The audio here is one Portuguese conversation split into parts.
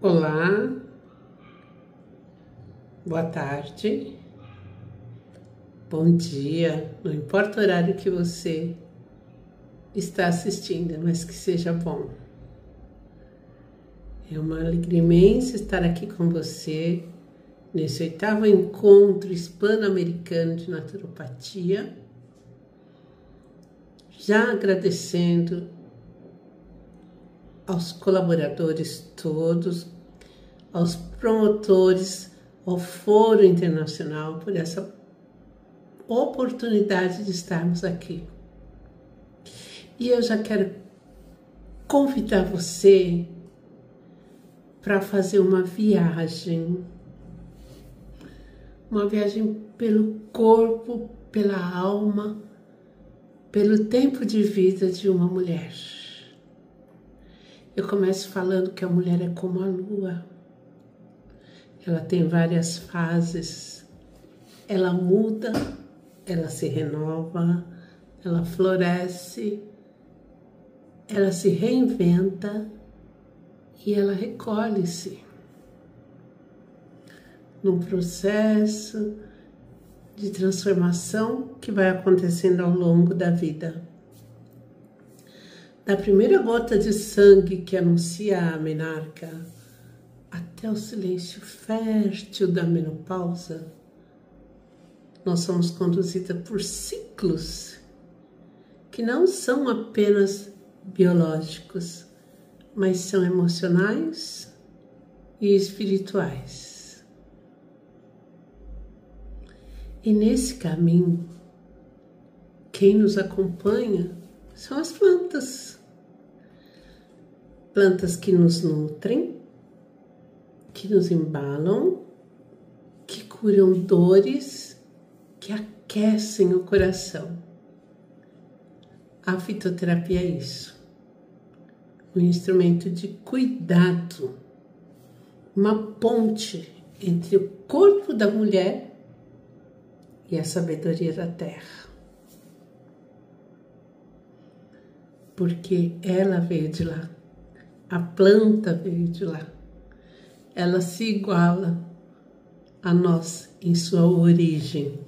Olá, boa tarde, bom dia, não importa o horário que você está assistindo, mas que seja bom. É uma alegria imensa estar aqui com você nesse 8º encontro hispano-americano de naturopatia, já agradecendo aos colaboradores todos, aos promotores, ao Foro Internacional por essa oportunidade de estarmos aqui. E eu já quero convidar você para fazer uma viagem pelo corpo, pela alma, pelo tempo de vida de uma mulher. Eu começo falando que a mulher é como a lua. Ela tem várias fases. Ela muda, ela se renova, ela floresce, ela se reinventa e ela recolhe-se num processo de transformação que vai acontecendo ao longo da vida. Da primeira gota de sangue que anuncia a menarca até o silêncio fértil da menopausa, nós somos conduzidas por ciclos que não são apenas biológicos, mas são emocionais e espirituais. E nesse caminho, quem nos acompanha são as plantas. Plantas que nos nutrem, que nos embalam, que curam dores, que aquecem o coração. A fitoterapia é isso. Um instrumento de cuidado, uma ponte entre o corpo da mulher e a sabedoria da terra. Porque ela veio de lá, a planta veio de lá, ela se iguala a nós em sua origem.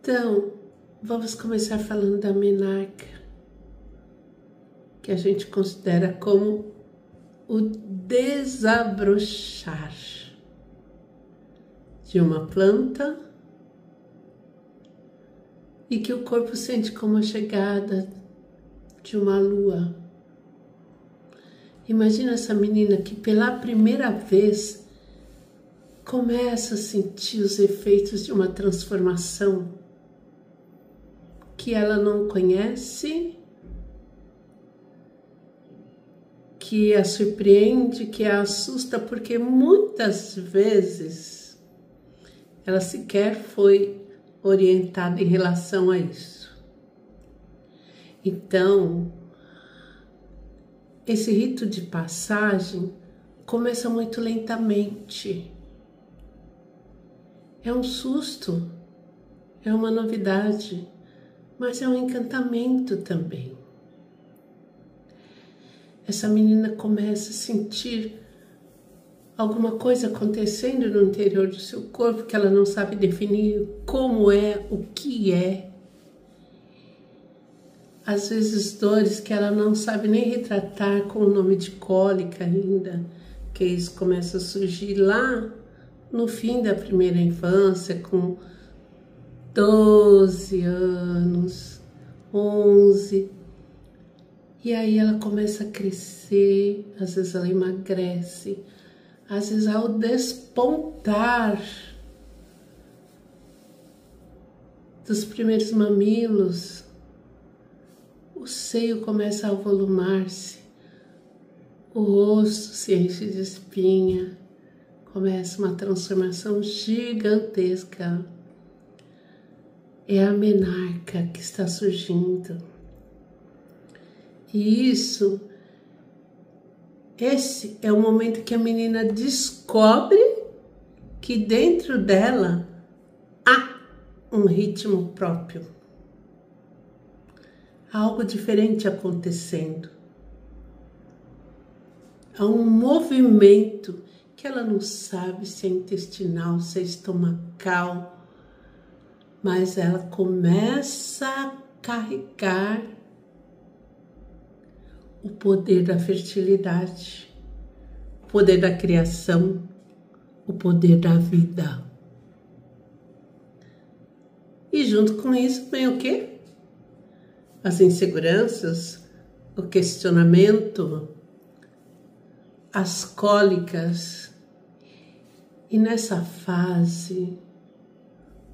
Então, vamos começar falando da menarca, que a gente considera como o desabrochar de uma planta e que o corpo sente como a chegada de uma lua. Imagina essa menina que pela primeira vez começa a sentir os efeitos de uma transformação que ela não conhece, que a surpreende, que a assusta, porque muitas vezes ela sequer foi orientada em relação a isso. Então, esse rito de passagem começa muito lentamente. É um susto, é uma novidade, mas é um encantamento também. Essa menina começa a sentir alguma coisa acontecendo no interior do seu corpo que ela não sabe definir como é, o que é. Às vezes dores que ela não sabe nem retratar com o nome de cólica ainda, que isso começa a surgir lá no fim da primeira infância, com 12 anos, 11. E aí ela começa a crescer, às vezes ela emagrece, às vezes ao despontar dos primeiros mamilos, o seio começa a avolumar-se, o rosto se enche de espinha, começa uma transformação gigantesca. É a menarca que está surgindo. E esse é o momento que a menina descobre que dentro dela há um ritmo próprio. Há algo diferente acontecendo. a um movimento que ela não sabe se é intestinal, se é estomacal, mas ela começa a carregar o poder da fertilidade, o poder da criação, o poder da vida. E junto com isso vem o quê? As inseguranças, o questionamento, as cólicas. E nessa fase,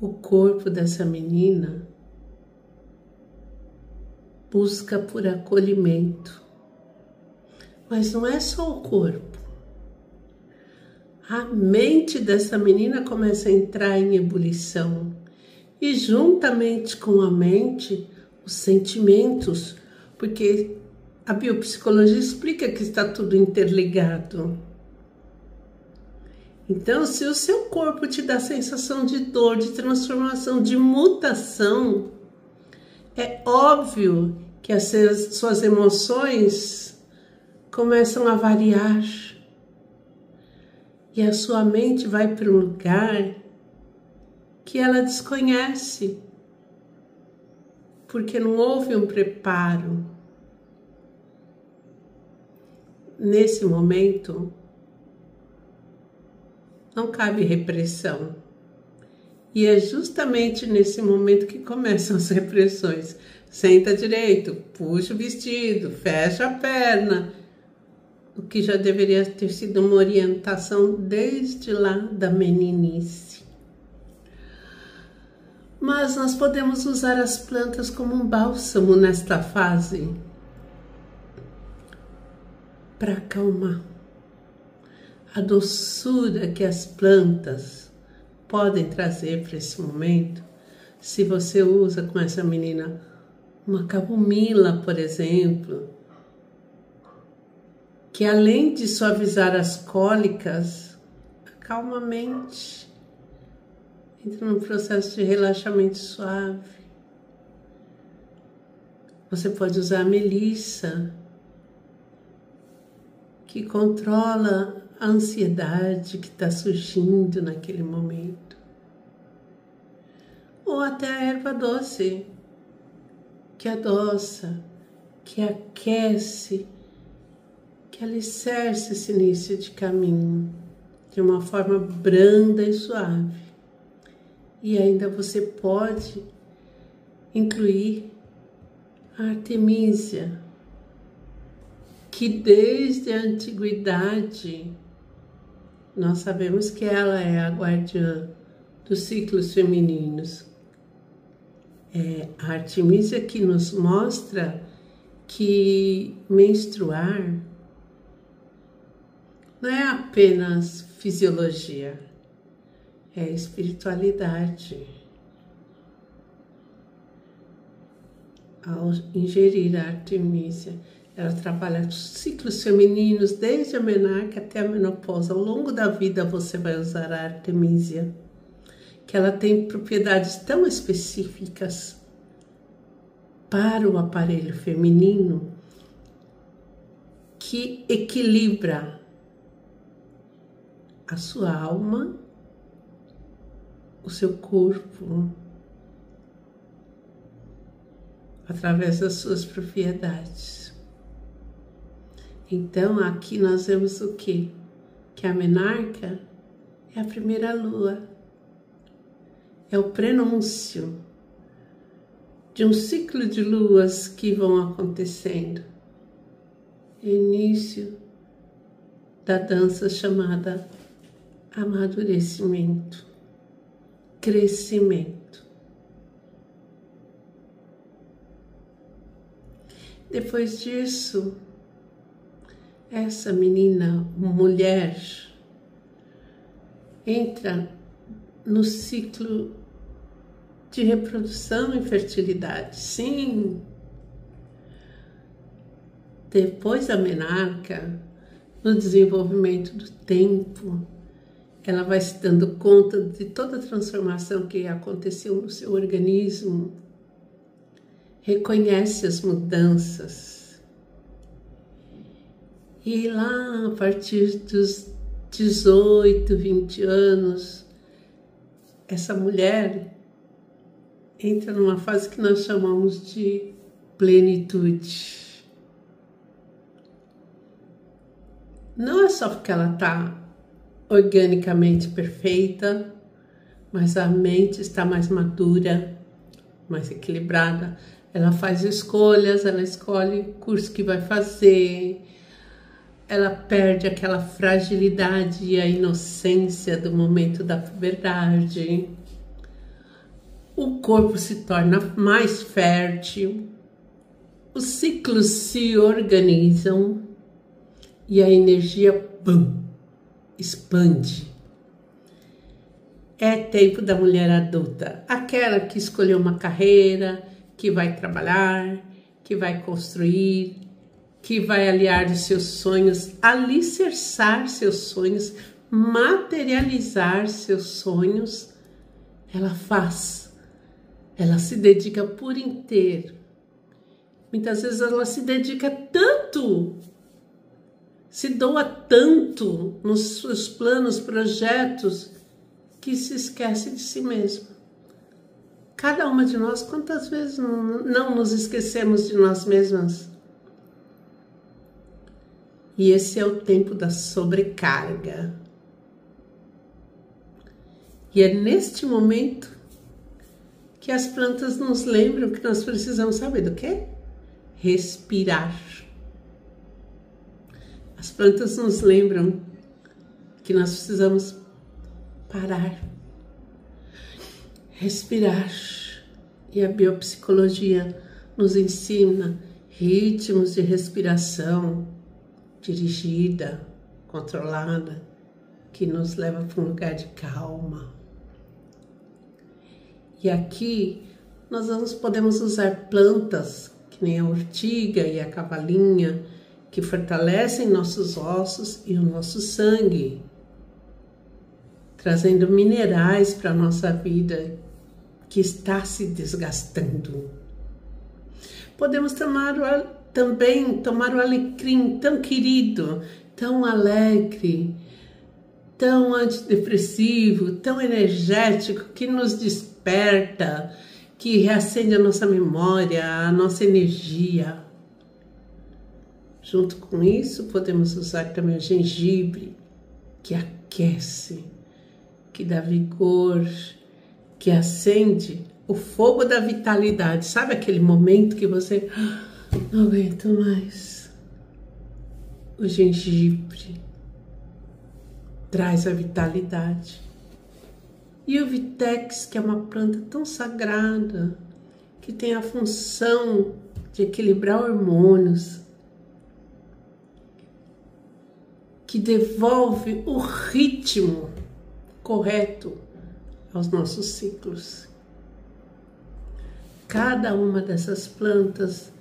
o corpo dessa menina busca por acolhimento. Mas não é só o corpo. A mente dessa menina começa a entrar em ebulição. E juntamente com a mente, os sentimentos, porque a biopsicologia explica que está tudo interligado. Então, se o seu corpo te dá sensação de dor, de transformação, de mutação, é óbvio que as suas emoções começam a variar. E a sua mente vai para um lugar que ela desconhece, porque não houve um preparo. Nesse momento, não cabe repressão. E é justamente nesse momento que começam as repressões. Senta direito, puxa o vestido, fecha a perna, o que já deveria ter sido uma orientação desde lá da meninice. Mas nós podemos usar as plantas como um bálsamo nesta fase para acalmar. A doçura que as plantas podem trazer para esse momento, se você usa com essa menina uma camomila, por exemplo, que além de suavizar as cólicas, acalma a mente, entra num processo de relaxamento suave. Você pode usar a melissa, que controla a ansiedade que está surgindo naquele momento. Ou até a erva doce, que adoça, que aquece, que alicerce esse início de caminho de uma forma branda e suave. E ainda você pode incluir a artemísia, que desde a antiguidade nós sabemos que ela é a guardiã dos ciclos femininos. É a artemísia que nos mostra que menstruar não é apenas fisiologia, é espiritualidade. Ao ingerir a artemísia, ela trabalha os ciclos femininos, desde a menarca até a menopausa. Ao longo da vida você vai usar a artemísia, que ela tem propriedades tão específicas para o aparelho feminino que equilibra a sua alma, o seu corpo, através das suas propriedades. Então, aqui nós vemos o quê? Que a menarca é a primeira lua, é o prenúncio de um ciclo de luas que vão acontecendo. Início da dança chamada amadurecimento, crescimento. Depois disso, essa menina, mulher, entra no ciclo de reprodução e fertilidade. Sim, depois da menarca, no desenvolvimento do tempo, ela vai se dando conta de toda a transformação que aconteceu no seu organismo, reconhece as mudanças E lá, a partir dos 18, 20 anos, essa mulher entra numa fase que nós chamamos de plenitude. Não é só porque ela está organicamente perfeita, mas a mente está mais madura, mais equilibrada. Ela faz escolhas, ela escolhe o curso que vai fazer, ela perde aquela fragilidade e a inocência do momento da puberdade. O corpo se torna mais fértil, os ciclos se organizam e a energia, expande. É tempo da mulher adulta, aquela que escolheu uma carreira, que vai trabalhar, que vai construir, que vai aliar os seus sonhos, alicerçar seus sonhos, materializar seus sonhos. Ela faz, ela se dedica por inteiro. Muitas vezes ela se dedica tanto, se doa tanto nos seus planos, projetos, que se esquece de si mesma. Cada uma de nós, quantas vezes não nos esquecemos de nós mesmas? E esse é o tempo da sobrecarga. E é neste momento que as plantas nos lembram que nós precisamos, saber do quê? Respirar. As plantas nos lembram que nós precisamos parar, respirar. E a biopsicologia nos ensina ritmos de respiração dirigida, controlada, que nos leva para um lugar de calma. E aqui nós podemos usar plantas, que nem a urtiga e a cavalinha, que fortalecem nossos ossos e o nosso sangue, trazendo minerais para a nossa vida que está se desgastando. Podemos também tomar o alecrim tão querido, tão alegre, tão antidepressivo, tão energético, que nos desperta, que reacende a nossa memória, a nossa energia. Junto com isso, podemos usar também o gengibre, que aquece, que dá vigor, que acende o fogo da vitalidade. Sabe aquele momento que você não aguenta mais? O gengibre traz a vitalidade. E o Vitex, que é uma planta tão sagrada, que tem a função de equilibrar hormônios, que devolve o ritmo correto aos nossos ciclos. Cada uma dessas plantas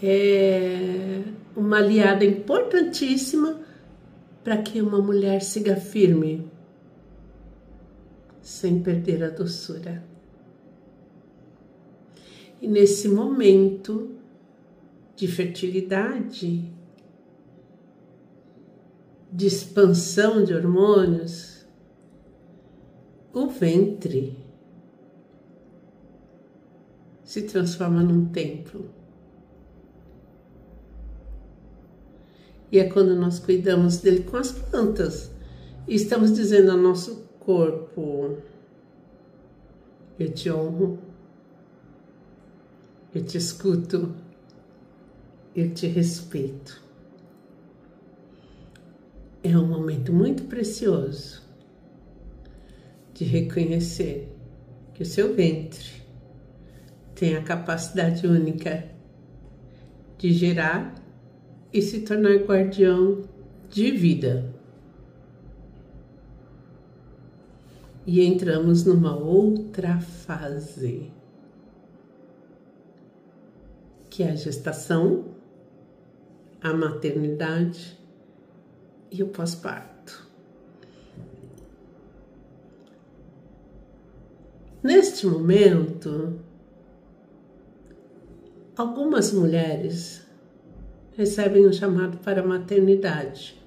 é uma aliada importantíssima para que uma mulher siga firme, sem perder a doçura. E nesse momento de fertilidade, de expansão de hormônios, o ventre se transforma num templo. E é quando nós cuidamos dele com as plantas. E estamos dizendo ao nosso corpo: eu te honro, eu te escuto, eu te respeito. É um momento muito precioso de reconhecer que o seu ventre tem a capacidade única de gerar e se tornar guardião de vida. E entramos numa outra fase, que é a gestação, a maternidade e o pós-parto. Neste momento, algumas mulheres recebem um chamado para a maternidade.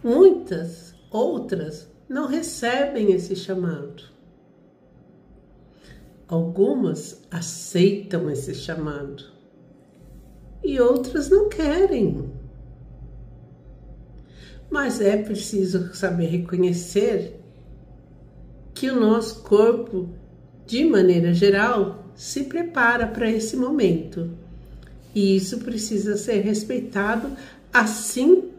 Muitas outras não recebem esse chamado. Algumas aceitam esse chamado e outras não querem. Mas é preciso saber reconhecer que o nosso corpo, de maneira geral, se prepara para esse momento. E isso precisa ser respeitado, assim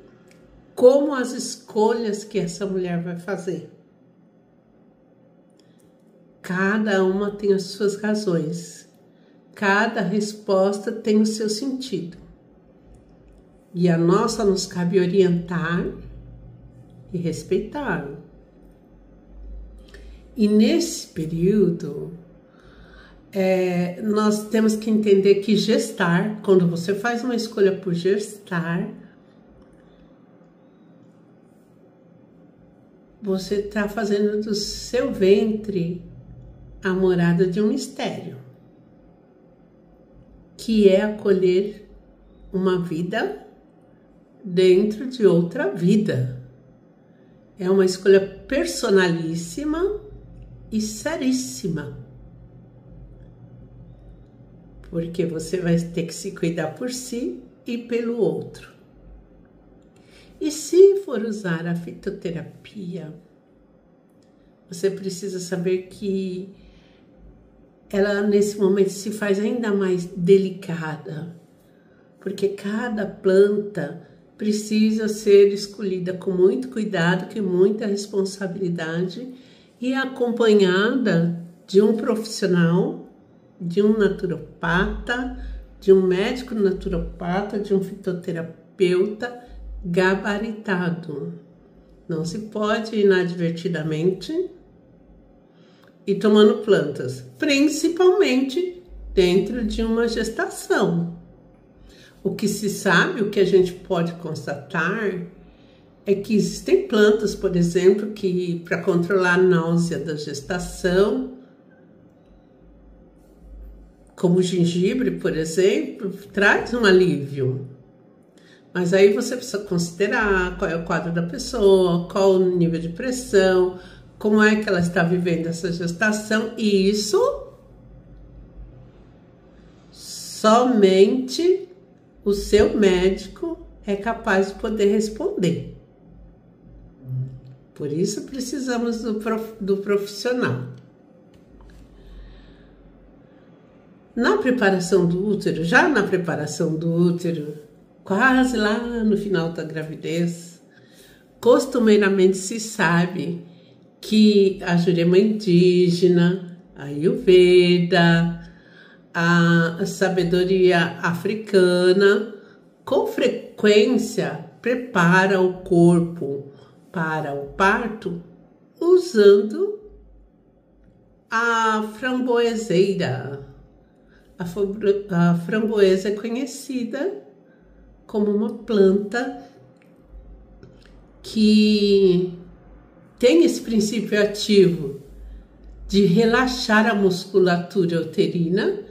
como as escolhas que essa mulher vai fazer. Cada uma tem as suas razões. Cada resposta tem o seu sentido. E a nossa nos cabe orientar e respeitar. E nesse período, nós temos que entender que gestar, quando você faz uma escolha por gestar, você está fazendo do seu ventre a morada de um mistério, que é acolher uma vida dentro de outra vida. É uma escolha personalíssima e seríssima, porque você vai ter que se cuidar por si e pelo outro. E se for usar a fitoterapia, você precisa saber que ela nesse momento se faz ainda mais delicada, porque cada planta precisa ser escolhida com muito cuidado, com muita responsabilidade e acompanhada de um profissional, de um naturopata, de um médico naturopata, de um fitoterapeuta gabaritado. Não se pode inadvertidamente ir tomando plantas, principalmente dentro de uma gestação. O que se sabe, o que a gente pode constatar, é que existem plantas, por exemplo, que para controlar a náusea da gestação, como o gengibre, por exemplo, traz um alívio. Mas aí você precisa considerar qual é o quadro da pessoa, qual o nível de pressão, como é que ela está vivendo essa gestação, e isso somente o seu médico é capaz de poder responder. Por isso precisamos do profissional. Na preparação do útero, já na preparação do útero, quase lá no final da gravidez, costumeiramente se sabe que a Jurema indígena, a Ayurveda, a sabedoria africana, com frequência prepara o corpo para o parto usando a framboeseira. A framboesa é conhecida como uma planta que tem esse princípio ativo de relaxar a musculatura uterina,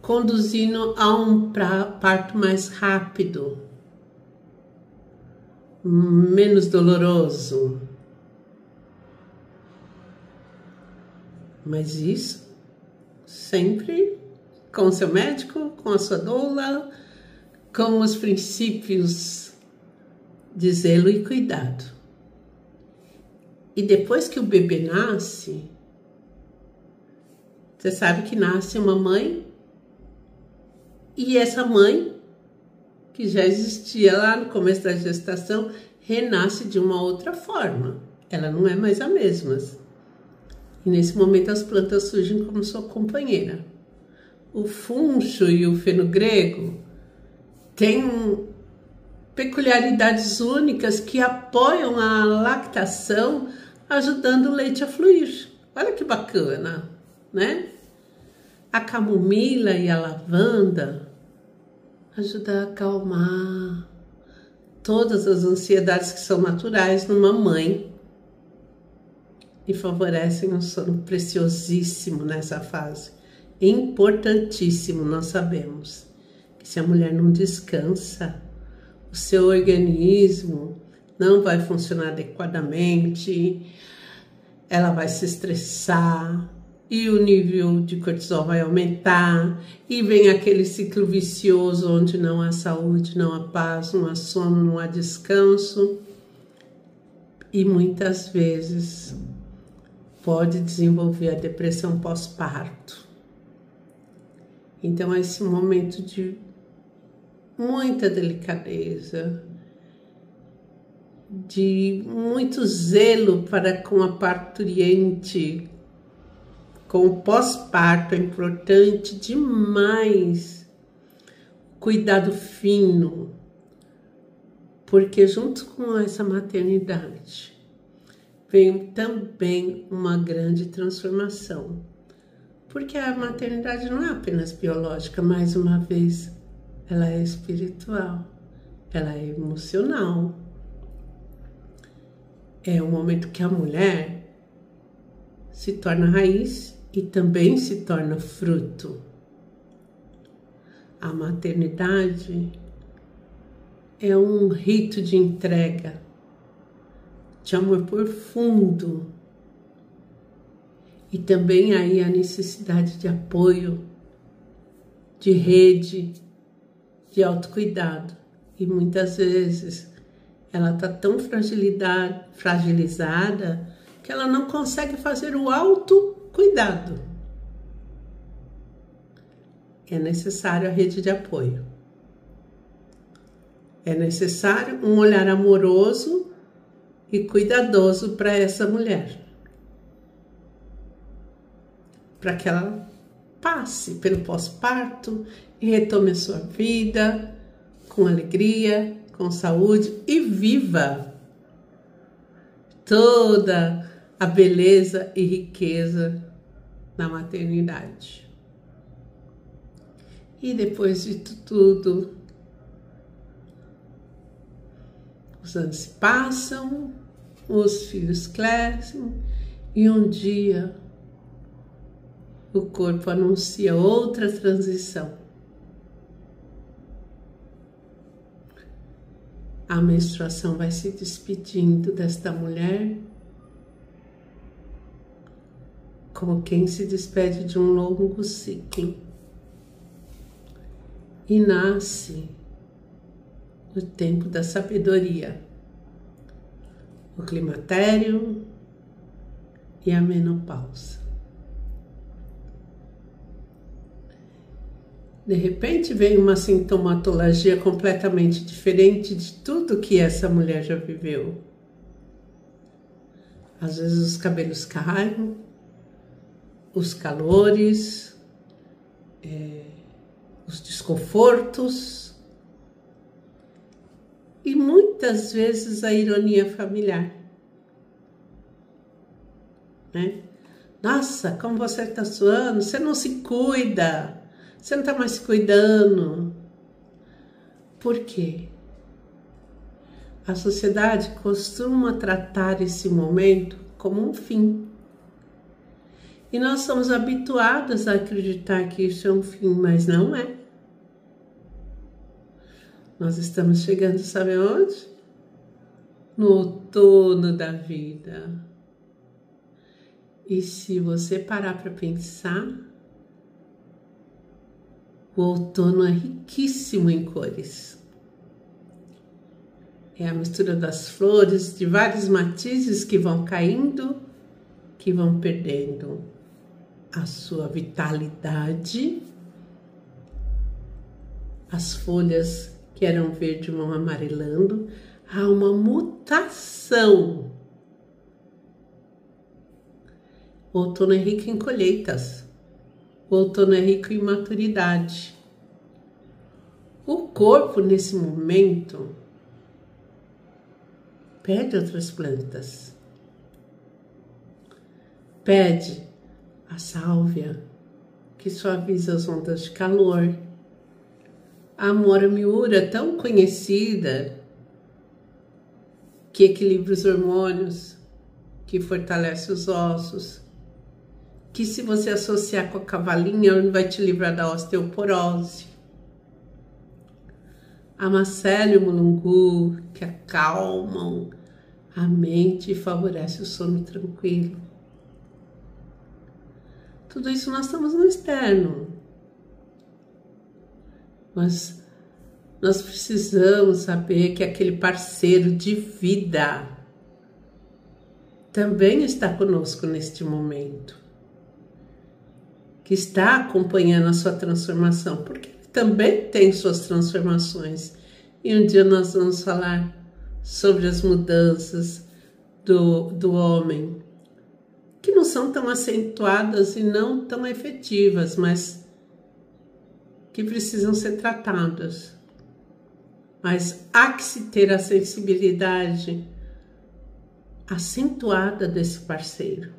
conduzindo a um parto mais rápido, menos doloroso. Mas isso sempre com o seu médico, com a sua doula, com os princípios de zelo e cuidado. E depois que o bebê nasce, você sabe que nasce uma mãe, e essa mãe, que já existia lá no começo da gestação, renasce de uma outra forma. Ela não é mais a mesma. E nesse momento as plantas surgem como sua companheira. O funcho e o fenogrego têm peculiaridades únicas que apoiam a lactação, ajudando o leite a fluir. Olha que bacana, né? A camomila e a lavanda ajudam a acalmar todas as ansiedades que são naturais numa mãe e favorecem um sono preciosíssimo nessa fase. Importantíssimo, nós sabemos. Se a mulher não descansa, o seu organismo não vai funcionar adequadamente, ela vai se estressar e o nível de cortisol vai aumentar e vem aquele ciclo vicioso onde não há saúde, não há paz, não há sono, não há descanso e muitas vezes pode desenvolver a depressão pós-parto. Então, esse momento de muita delicadeza, de muito zelo para com a parturiente, com o pós-parto, é importante demais. Cuidado fino, porque junto com essa maternidade vem também uma grande transformação. Porque a maternidade não é apenas biológica, mais uma vez, ela é espiritual, ela é emocional. É o momento que a mulher se torna raiz e também se torna fruto. A maternidade é um rito de entrega, de amor profundo. E também aí a necessidade de apoio, de rede, de autocuidado. E muitas vezes ela está tão fragilizada que ela não consegue fazer o autocuidado. É necessário a rede de apoio. É necessário um olhar amoroso e cuidadoso para essa mulher. Para que ela passe pelo pós-parto e retome a sua vida com alegria, com saúde e viva toda a beleza e riqueza da maternidade. E depois de tudo, os anos se passam, os filhos crescem e um dia o corpo anuncia outra transição. A menstruação vai se despedindo desta mulher como quem se despede de um longo ciclo. E nasce o tempo da sabedoria, o climatério e a menopausa. De repente vem uma sintomatologia completamente diferente de tudo que essa mulher já viveu. Às vezes os cabelos caem, os calores, os desconfortos e muitas vezes a ironia familiar, né? Nossa, como você está suando, você não se cuida. Você não está mais se cuidando. Por quê? A sociedade costuma tratar esse momento como um fim. E nós somos habituados a acreditar que isso é um fim, mas não é. Nós estamos chegando, sabe onde? No outono da vida. E se você parar para pensar, o outono é riquíssimo em cores. É a mistura das flores, de vários matizes que vão caindo, que vão perdendo a sua vitalidade. As folhas que eram verdes vão amarelando. Há uma mutação. O outono é rico em colheitas. O outono é rico em maturidade. O corpo, nesse momento, pede outras plantas. Pede a sálvia, que suaviza as ondas de calor. A amora miura, tão conhecida, que equilibra os hormônios, que fortalece os ossos, que se você associar com a cavalinha, ele vai te livrar da osteoporose. a Macélia e o Mulungu, que acalmam a mente e favorecem o sono tranquilo. Tudo isso nós estamos no externo. Mas nós precisamos saber que aquele parceiro de vida também está conosco neste momento, que está acompanhando a sua transformação, porque ele também tem suas transformações. E um dia nós vamos falar sobre as mudanças do homem, que não são tão acentuadas e não tão efetivas, mas que precisam ser tratadas. Mas há que se ter a sensibilidade acentuada desse parceiro.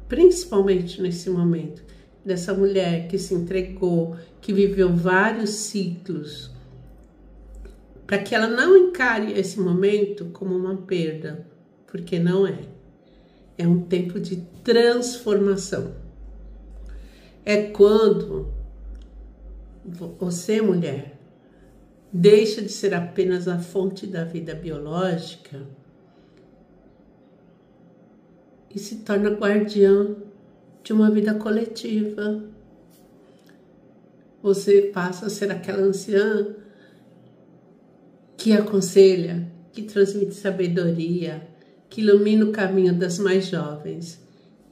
Principalmente nesse momento, dessa mulher que se entregou, que viveu vários ciclos, para que ela não encare esse momento como uma perda, porque não é. É um tempo de transformação. É quando você, mulher, deixa de ser apenas a fonte da vida biológica e se torna guardiã de uma vida coletiva. Você passa a ser aquela anciã que aconselha, que transmite sabedoria, que ilumina o caminho das mais jovens.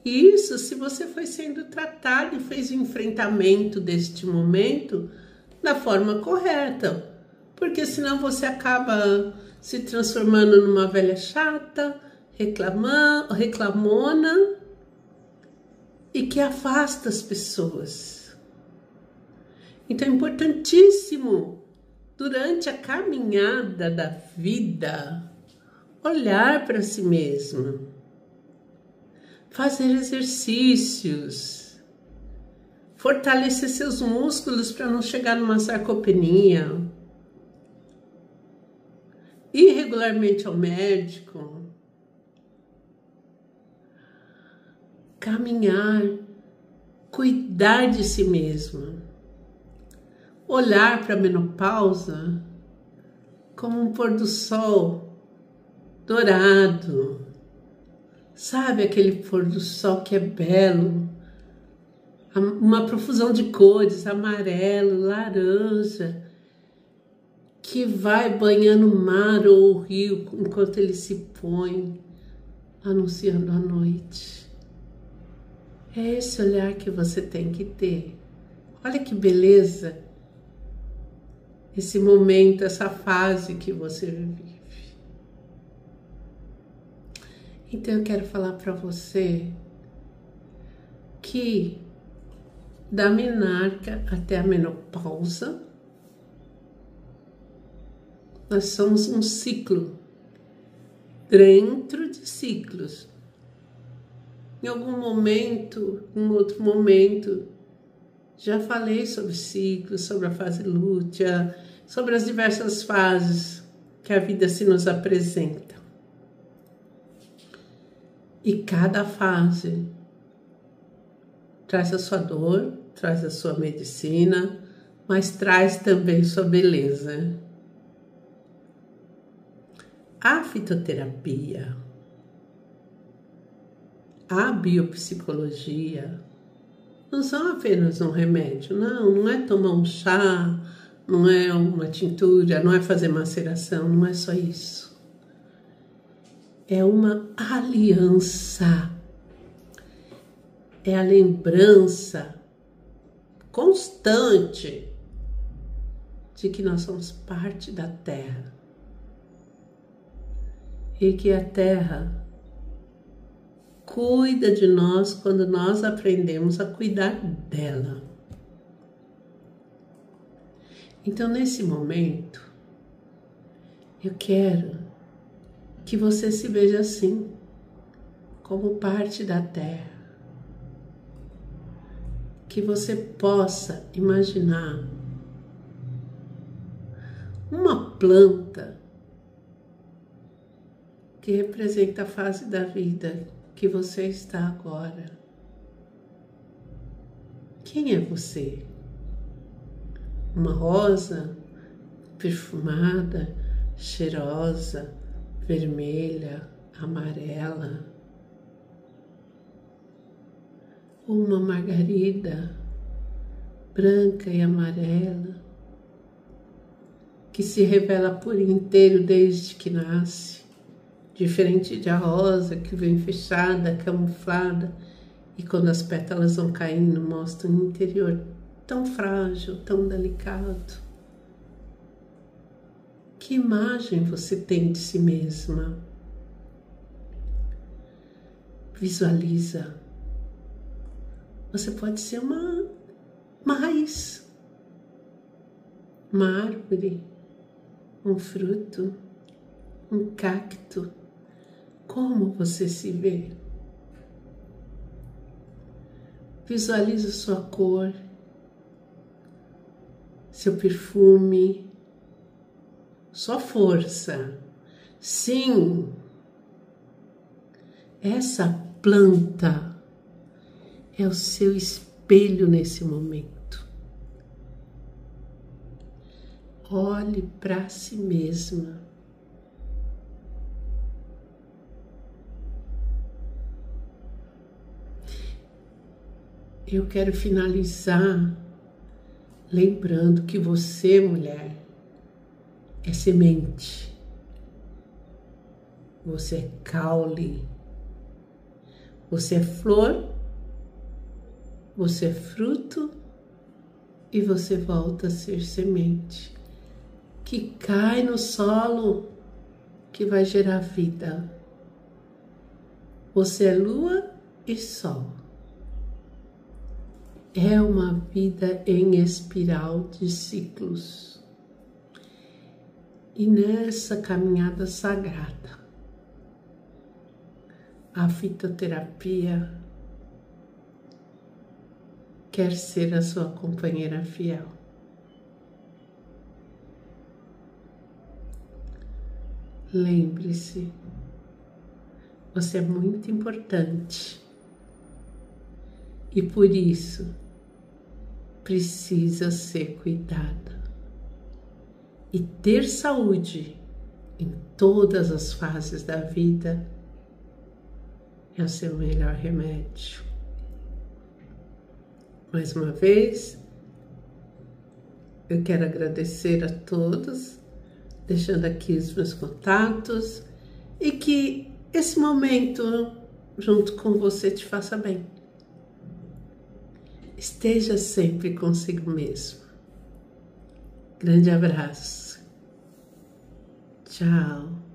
Isso se você foi sendo tratado e fez o enfrentamento deste momento da forma correta. Porque senão você acaba se transformando numa velha chata, reclamona e que afasta as pessoas. Então é importantíssimo, durante a caminhada da vida, olhar para si mesma, fazer exercícios, fortalecer seus músculos para não chegar numa sarcopenia, ir regularmente ao médico, caminhar, cuidar de si mesma, olhar para a menopausa como um pôr do sol dourado. Sabe aquele pôr do sol que é belo, uma profusão de cores, amarelo, laranja, que vai banhando o mar ou o rio enquanto ele se põe, anunciando a noite. É esse olhar que você tem que ter. Olha que beleza esse momento, essa fase que você vive. Então eu quero falar para você que da menarca até a menopausa, nós somos um ciclo, dentro de ciclos. Em algum momento, em outro momento, já falei sobre ciclos, sobre a fase lútea, sobre as diversas fases que a vida se nos apresenta. E cada fase traz a sua dor, traz a sua medicina, mas traz também sua beleza. A fitoterapia, a biopsicologia não são apenas um remédio, não é tomar um chá, não é uma tintura, não é fazer maceração, não é só isso. É uma aliança, é a lembrança constante de que nós somos parte da Terra e que a Terra cuida de nós quando nós aprendemos a cuidar dela. Então, nesse momento, eu quero que você se veja assim, como parte da Terra. Que você possa imaginar uma planta que representa a fase da vida que você está agora. Quem é você? uma rosa perfumada, cheirosa, vermelha, amarela, ou uma margarida branca e amarela, que se revela por inteiro desde que nasce, diferente da rosa que vem fechada, camuflada, e quando as pétalas vão caindo mostra um interior tão frágil, tão delicado. Que imagem você tem de si mesma? Visualiza. Você pode ser uma raiz, uma árvore, um fruto, um cacto. Como você se vê? Visualize sua cor, seu perfume, sua força. Sim, essa planta é o seu espelho nesse momento. Olhe para si mesma. Eu quero finalizar lembrando que você, mulher, é semente. Você é caule. Você é flor. Você é fruto. E você volta a ser semente, que cai no solo, que vai gerar vida. Você é lua e sol. É uma vida em espiral de ciclos. E nessa caminhada sagrada, a fitoterapia quer ser a sua companheira fiel. Lembre-se, você é muito importante e por isso precisa ser cuidada. E ter saúde em todas as fases da vida é o seu melhor remédio. Mais uma vez, eu quero agradecer a todos, deixando aqui os meus contatos e que esse momento junto com você te faça bem. Esteja sempre consigo mesmo. Grande abraço. Tchau.